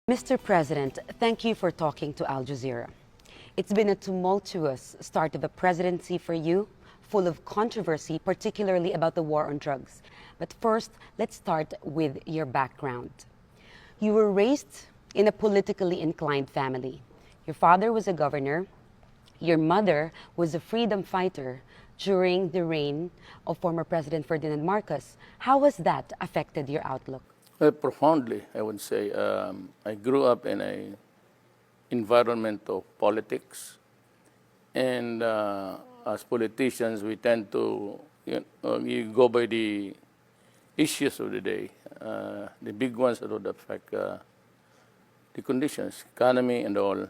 Mr. President, thank you for talking to Al Jazeera. It's been a tumultuous start of the presidency for you, full of controversy, particularly about the war on drugs. But first, let's start with your background. You were raised in a politically inclined family. Your father was a governor. Your mother was a freedom fighter during the reign of former President Ferdinand Marcos. How has that affected your outlook? Profoundly, I would say. I grew up in an environment of politics, and as politicians, we tend to you go by the issues of the day, the big ones that would affect the conditions, economy, and all,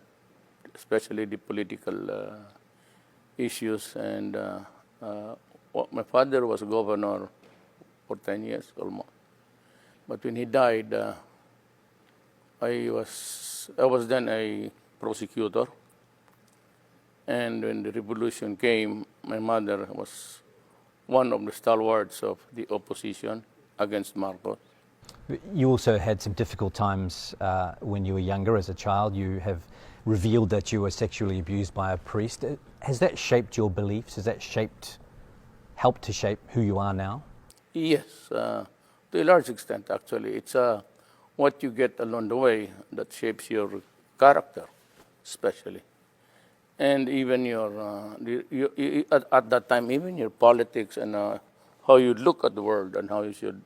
especially the political issues. And my father was governor for 10 years almost. But when he died, I was then a prosecutor. And when the revolution came, my mother was one of the stalwarts of the opposition against Marcos. You also had some difficult times when you were younger as a child. You have revealed that you were sexually abused by a priest. Has that shaped your beliefs? Has that helped to shape who you are now? Yes. To a large extent, actually. It's what you get along the way that shapes your character, especially. And even at that time, even your politics and how you look at the world and how you should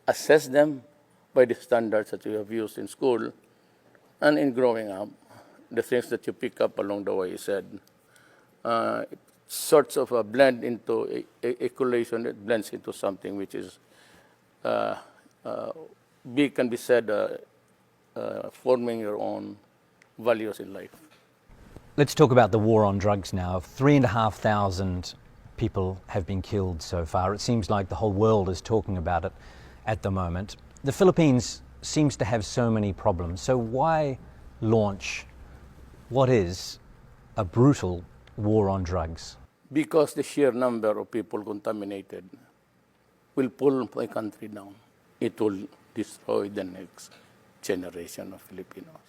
assess them by the standards that you have used in school and in growing up, the things that you pick up along the way, you said, it sorts of a blend into a collation, it blends into something which is can be said forming your own values in life. Let's talk about the war on drugs now. 3,500 people have been killed so far. It seems like the whole world is talking about it at the moment. The Philippines seems to have so many problems. So why launch what is a brutal war on drugs? Because the sheer number of people contaminated will pull my country down. It will destroy the next generation of Filipinos.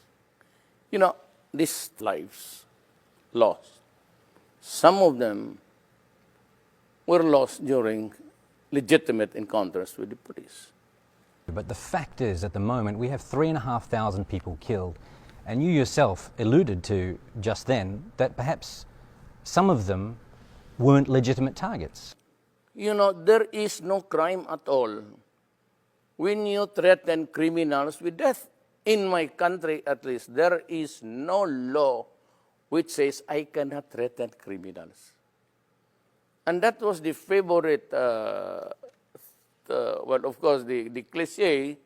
You know, these lives lost, some of them were lost during legitimate encounters with the police. But the fact is, at the moment, we have 3,500 people killed. And you yourself alluded to just then that perhaps some of them weren't legitimate targets. You know, there is no crime at all when you threaten criminals with death. In my country, at least, there is no law which says I cannot threaten criminals. And that was the favorite, well, of course, the cliche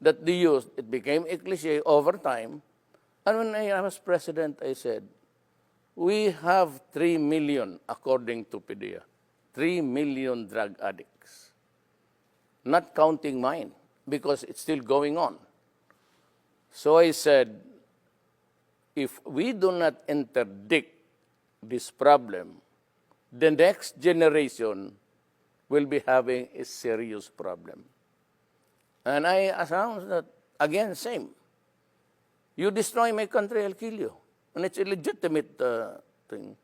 that they used. It became a cliche over time. And when I was president, I said, we have 3 million, according to PDEA. 3 million drug addicts, not counting mine, because it's still going on. So I said, if we do not interdict this problem, the next generation will be having a serious problem. And I announced that, again, same. You destroy my country, I'll kill you. And it's a legitimate thing.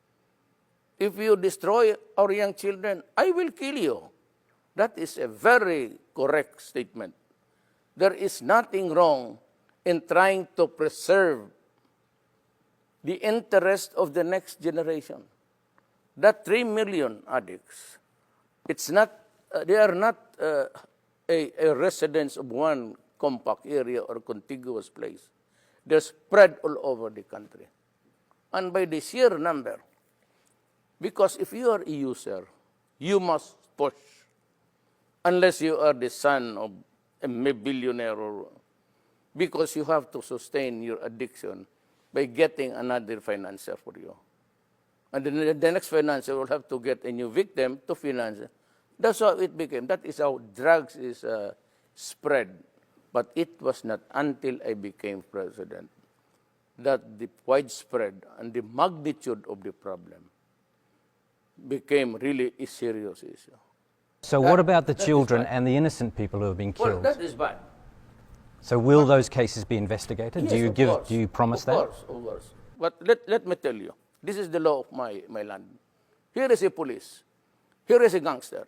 If you destroy our young children, I will kill you. That is a very correct statement. There is nothing wrong in trying to preserve the interest of the next generation. That 3 million addicts, it's not, they are not a residents of one compact area or contiguous place. They're spread all over the country. And by the sheer number, because if you are a user, you must push. Unless you are the son of a billionaire, or because you have to sustain your addiction by getting another financer for you. And then the next financer will have to get a new victim to finance it. That's how it became. That is how drugs is spread. But it was not until I became president that the widespread and the magnitude of the problem became really a serious issue. So what about the children and the innocent people who have been killed? Well, that is bad. So will those cases be investigated? Yes, of course. Do you promise that? Of course. But let me tell you, this is the law of my land. Here is a police. Here is a gangster.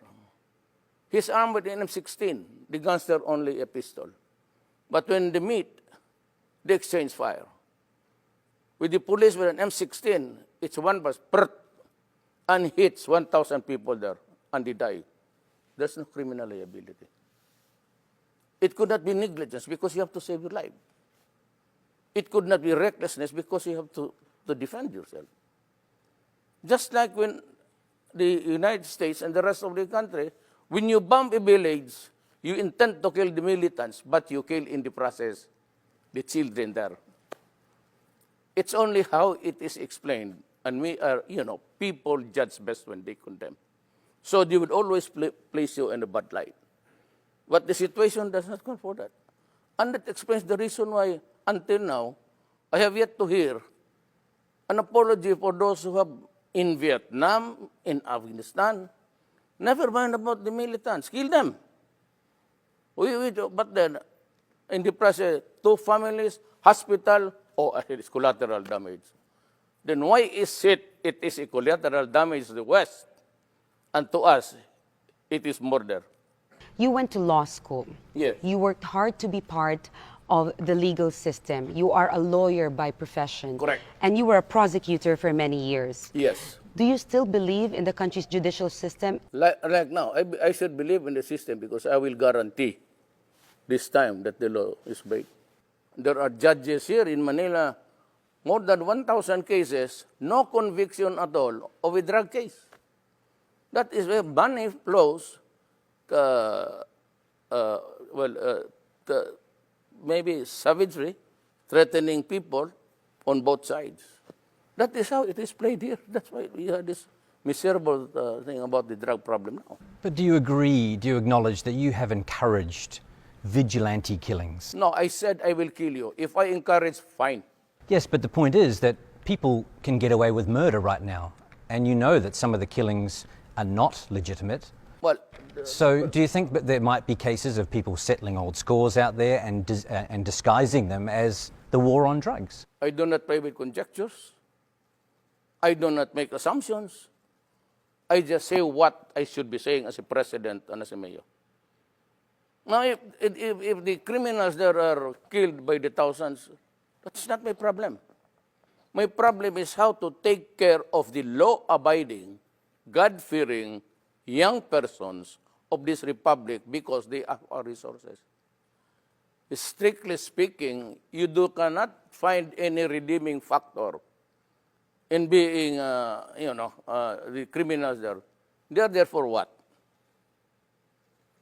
He's armed with an M16. The gangster only a pistol. But when they meet, they exchange fire. With the police with an M16, it's one burst, and hits 1,000 people there, and they die. There's no criminal liability. It could not be negligence because you have to save your life. It could not be recklessness because you have to defend yourself. Just like when the United States and the rest of the country, when you bomb a village, you intend to kill the militants, but you kill in the process the children there. It's only how it is explained, and we are, people judge best when they condemn. So they would always place you in a bad light. But the situation does not call for that. And that explains the reason why, until now, I have yet to hear an apology for those who have in Vietnam, in Afghanistan. Never mind about the militants. Kill them. But then, in the process, 2 families, hospital, it is collateral damage. Then why is it is a collateral damage to the West, and to us, it is murder? You went to law school. Yes. You worked hard to be part of the legal system. You are a lawyer by profession. Correct. And you were a prosecutor for many years. Yes. Do you still believe in the country's judicial system? Like now, I should believe in the system because I will guarantee this time that the law is break. There are judges here in Manila, more than 1,000 cases, no conviction at all of a drug case. That is where money flows, maybe savagery, threatening people on both sides. That is how it is played here. That's why we have this miserable thing about the drug problem now. But do you acknowledge that you have encouraged vigilante killings? No, I said I will kill you. If I encourage, fine. Yes, but the point is that people can get away with murder right now, and you know that some of the killings are not legitimate. Well, So do you think that there might be cases of people settling old scores out there and disguising them as the war on drugs? I do not play with conjectures. I do not make assumptions. I just say what I should be saying as a president and as a mayor. Now, if the criminals there are killed by the thousands, that's not my problem. My problem is how to take care of the law-abiding, God-fearing young persons of this republic because they have our resources. Strictly speaking, you cannot find any redeeming factor in being, the criminals there. They are there for what?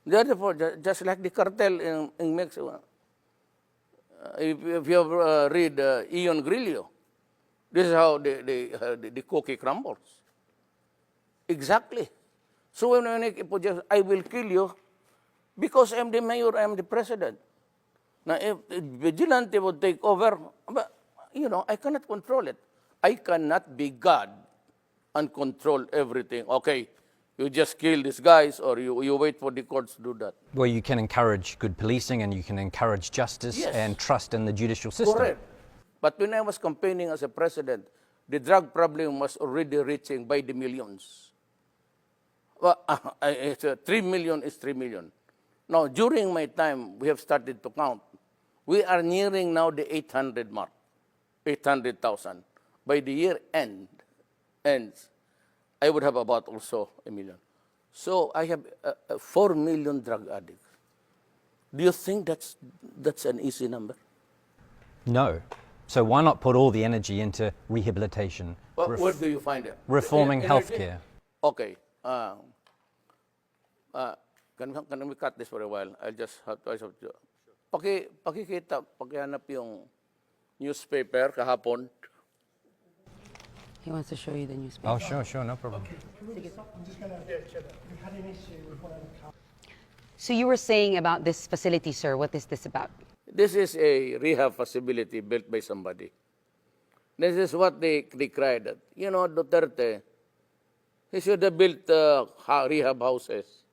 They are there for just like the cartel in Mexico. If you have read Ian Grillo, this is how the cookie crumbles. Exactly. So when I will kill you because I'm the mayor, I'm the president. Now, if vigilante would take over, but, I cannot control it. I cannot be God and control everything. Okay, you just kill these guys or you wait for the courts to do that. Well, you can encourage good policing and you can encourage justice Yes. and trust in the judicial system. Correct. But when I was campaigning as a president, the drug problem was already reaching by the millions. Well, 3 million is 3 million. Now, during my time, we have started to count. We are nearing now the 800 mark, 800,000. By the year ends, I would have about also 1 million. So I have 4 million drug addicts. Do you think that's an easy number? No. So why not put all the energy into rehabilitation, Well, where do you find it? reforming Energy? healthcare? Okay. Can we cut this for a while? I'll just have to. Pakihanap yung newspaper kahapon. He wants to show you the newspaper. Oh, sure, no problem. So you were saying about this facility, sir. What is this about? This is a rehab facility built by somebody. This is what they cried at. Duterte, he should have built rehab houses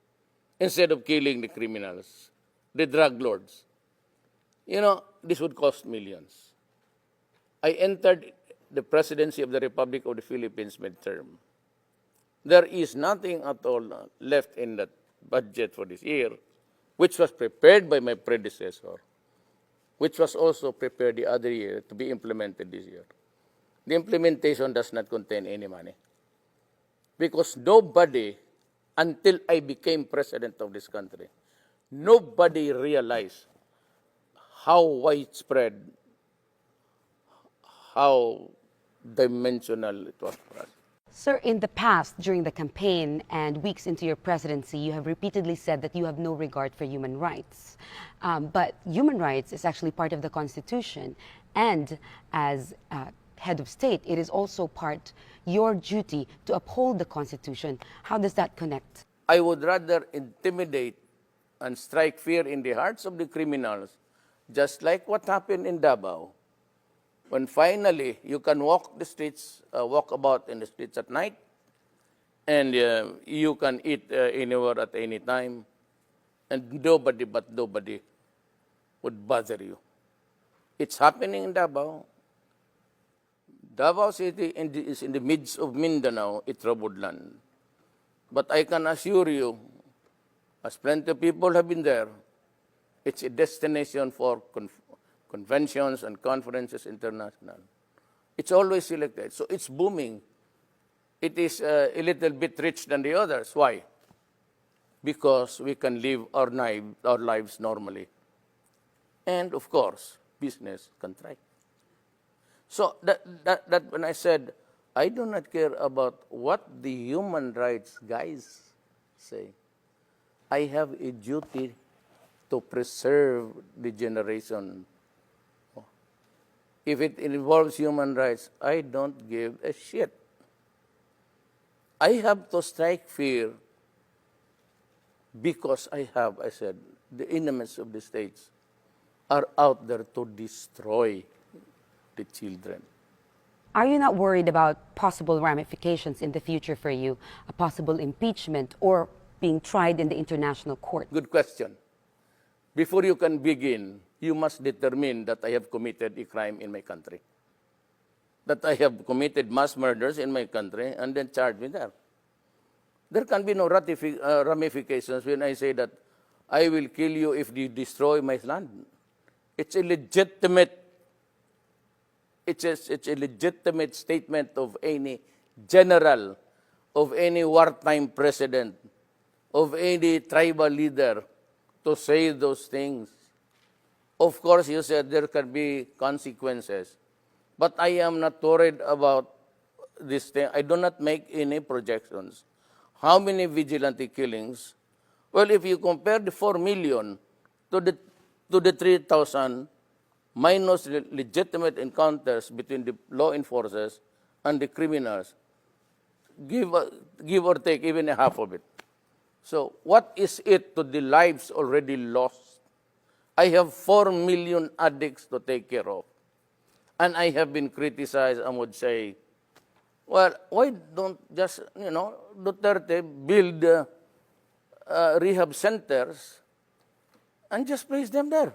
instead of killing the criminals, the drug lords. this would cost millions. I entered the presidency of the Republic of the Philippines midterm. There is nothing at all left in that budget for this year, which was prepared by my predecessor, which was also prepared the other year to be implemented this year. The implementation does not contain any money. Because nobody, until I became president of this country, nobody realized how widespread, how dimensional it was for us. Sir, in the past, during the campaign and weeks into your presidency, you have repeatedly said that you have no regard for human rights. But human rights is actually part of the Constitution. And as head of state, it is also part your duty to uphold the Constitution. How does that connect? I would rather intimidate and strike fear in the hearts of the criminals, just like what happened in Davao. When finally you can walk the streets, walk about in the streets at night, and you can eat anywhere at any time, and nobody would bother you. It's happening in Davao. Davao City is in the midst of Mindanao, a troubled land. But I can assure you, as plenty of people have been there, it's a destination for conventions and conferences international. It's always selected. So it's booming. It is a little bit rich than the others. Why? Because we can live our lives normally. And of course, business can thrive. So that when I said, I do not care about what the human rights guys say. I have a duty to preserve the generation. If it involves human rights, I don't give a shit. I have to strike fear because I said, the enemies of the states are out there to destroy the children. Are you not worried about possible ramifications in the future for you, a possible impeachment or being tried in the international court? Good question. Before you can begin, you must determine that I have committed a crime in my country. That I have committed mass murders in my country and then charge me there. There can be no ramifications when I say that I will kill you if you destroy my land. It's a legitimate statement of any general, of any wartime president, of any tribal leader to say those things. Of course, you said there can be consequences. But I am not worried about this thing. I do not make any projections. How many vigilante killings? Well, if you compare the 4 million to the 3,000 minus legitimate encounters between the law enforcers and the criminals, give or take even a half of it. So what is it to the lives already lost? I have 4 million addicts to take care of. And I have been criticized and would say, well, why don't just, Duterte build rehab centers and just place them there?